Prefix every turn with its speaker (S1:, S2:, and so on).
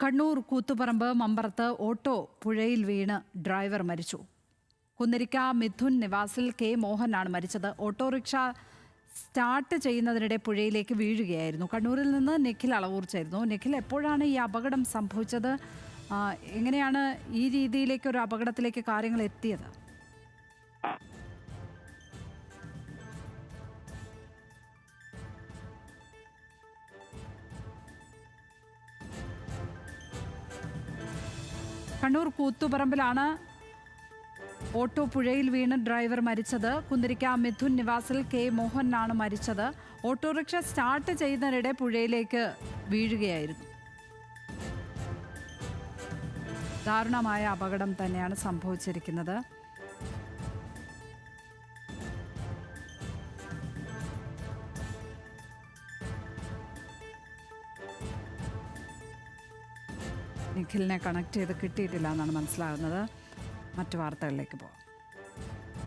S1: Kannur Koothuparamba മമ്പറത്ത് auto പുഴയിൽ വീണ് driver മരിച്ചു. കുന്നിരിക്ക മിഥുൻ നിവാസിൽ കെ മോഹനാണ് മരിച്ചത്. ഓട്ടോറിക്ഷ സ്റ്റാർട്ട് ചെയ്യുന്നതിനിടെ പുഴയിലേക്ക് വീഴുകയായിരുന്നു. കണ്ണൂരിൽ നിന്ന് നിഖിൽ അളവൂർ ചേരുന്നു. നിഖിൽ, എപ്പോഴാണ് ഈ അപകടം സംഭവിച്ചത്? എങ്ങനെയാണ് ഈ രീതിയിലേക്ക് ഒരു അപകടത്തിലേക്ക് കാര്യങ്ങൾ എത്തിയത്? കണ്ണൂർ കൂത്തുപറമ്പിലാണ് ഓട്ടോ പുഴയിൽ വീണ് ഡ്രൈവർ മരിച്ചത്. കുന്തിരിക്ക മിഥുൻ നിവാസിൽ കെ മോഹനാണ് മരിച്ചത്. ഓട്ടോറിക്ഷ സ്റ്റാർട്ട് ചെയ്യുന്നതിനിടെ പുഴയിലേക്ക് വീഴുകയായിരുന്നു. ദാരുണമായ അപകടം തന്നെയാണ് സംഭവിച്ചിരിക്കുന്നത്. നിഖിലിനെ കണക്ട് ചെയ്ത് കിട്ടിയിട്ടില്ല എന്നാണ് മനസ്സിലാകുന്നത്. മറ്റു വാർത്തകളിലേക്ക് പോകാം.